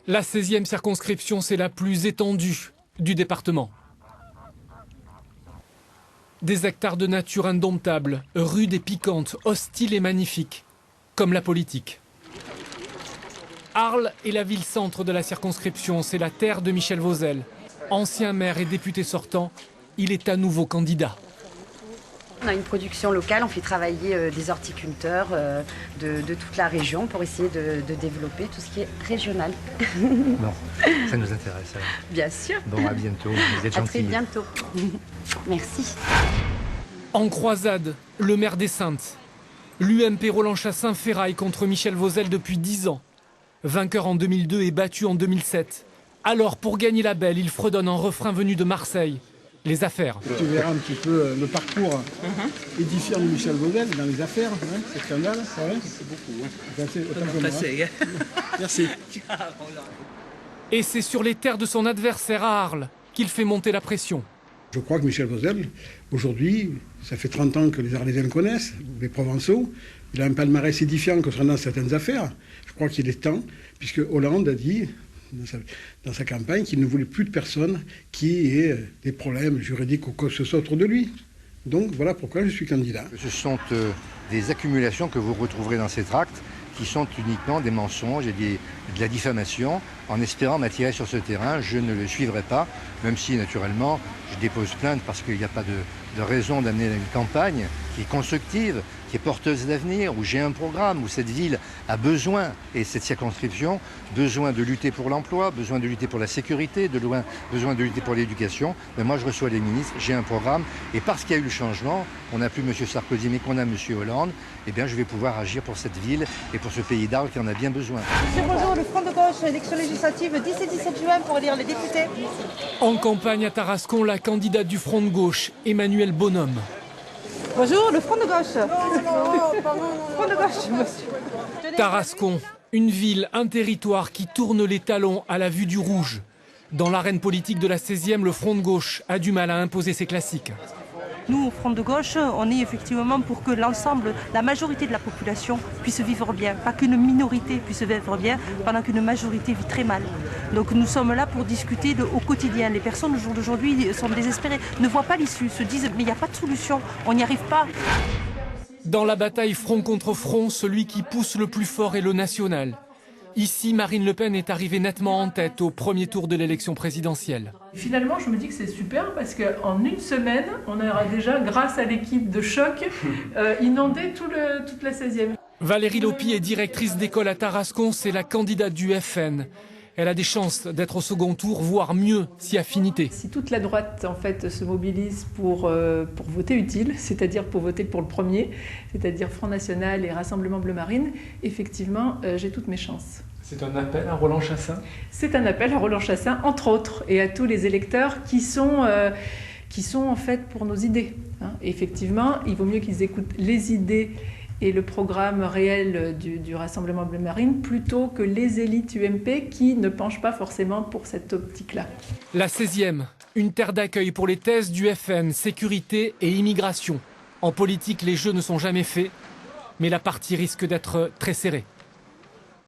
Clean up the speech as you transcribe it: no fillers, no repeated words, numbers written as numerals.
La 16e circonscription, c'est la plus étendue du département. Des hectares de nature indomptable, rude et piquante, hostile et magnifique, comme la politique. Arles est la ville-centre de la circonscription, c'est la terre de Michel Vauzel. Ancien maire et député sortant, il est à nouveau candidat. On a une production locale, on fait travailler des horticulteurs de toute la région pour essayer de développer tout ce qui est régional. Bon, ça nous intéresse alors. Bien sûr. Bon, à bientôt, vous êtes À très gentils. bientôt. Merci. En croisade, le maire des Saintes. L'UMP Roland Chassaing ferraille contre Michel Vauzel depuis 10 ans. Vainqueur en 2002 et battu en 2007. Alors, pour gagner la belle, il fredonne un refrain venu de Marseille. Les affaires. Tu verras un petit peu le parcours édifiant de Michel Vauzel dans les affaires, hein, ce scandale. C'est beaucoup. Merci. Et c'est sur les terres de son adversaire à Arles qu'il fait monter la pression. Je crois que Michel Vauzel, aujourd'hui, ça fait 30 ans que les Arlésiens le connaissent, les Provençaux. Il a un palmarès édifiant concernant certaines affaires. Je crois qu'il est temps, puisque Hollande a dit dans sa campagne qu'il ne voulait plus de personnes qui aient des problèmes juridiques ou quoi que ce soit autour de lui. Donc voilà pourquoi je suis candidat. Ce sont des accumulations que vous retrouverez dans ces tracts qui sont uniquement des mensonges et de la diffamation. En espérant m'attirer sur ce terrain, je ne le suivrai pas, même si naturellement je dépose plainte parce qu'il n'y a pas de raison d'amener une campagne qui est constructive, qui est porteuse d'avenir, où j'ai un programme, où cette ville a besoin, et cette circonscription, besoin de lutter pour l'emploi, besoin de lutter pour la sécurité, besoin de lutter pour l'éducation. Mais moi je reçois les ministres, j'ai un programme, et parce qu'il y a eu le changement, on n'a plus M. Sarkozy mais qu'on a M. Hollande, eh bien je vais pouvoir agir pour cette ville et pour ce pays d'Arles qui en a bien besoin. Monsieur, bonjour, le Front de gauche, élection législative 10 et 17 juin pour élire les députés. En campagne à Tarascon, la candidate du Front de gauche, Emmanuelle Bonhomme. Bonjour, le Front de gauche. Front de gauche, monsieur. Tarascon, une ville, un territoire qui tourne les talons à la vue du rouge. Dans l'arène politique de la 16e, le Front de gauche a du mal à imposer ses classiques. Nous, au Front de gauche, on est effectivement pour que l'ensemble, la majorité de la population puisse vivre bien. Pas qu'une minorité puisse vivre bien, pendant qu'une majorité vit très mal. Donc nous sommes là pour discuter au quotidien. Les personnes, au jour d'aujourd'hui, sont désespérées, ne voient pas l'issue, se disent « mais il n'y a pas de solution, on n'y arrive pas ». Dans la bataille front contre front, celui qui pousse le plus fort est le national. Ici, Marine Le Pen est arrivée nettement en tête au premier tour de l'élection présidentielle. Finalement, je me dis que c'est super parce qu'en une semaine, on aura déjà, grâce à l'équipe de choc, inondé toute la 16e. Valérie Lopi est directrice d'école à Tarascon, c'est la candidate du FN. Elle a des chances d'être au second tour, voire mieux, si affinité. Si toute la droite en fait se mobilise pour voter utile, c'est-à-dire pour voter pour le premier, c'est-à-dire Front National et Rassemblement Bleu Marine, effectivement, j'ai toutes mes chances. C'est un appel à Roland Chassaing ? C'est un appel à Roland Chassaing, entre autres, et à tous les électeurs qui sont en fait pour nos idées. Et effectivement, il vaut mieux qu'ils écoutent les idées et le programme réel du Rassemblement Bleu Marine plutôt que les élites UMP qui ne penchent pas forcément pour cette optique-là. La 16e, une terre d'accueil pour les thèses du FN, sécurité et immigration. En politique, les jeux ne sont jamais faits, mais la partie risque d'être très serrée.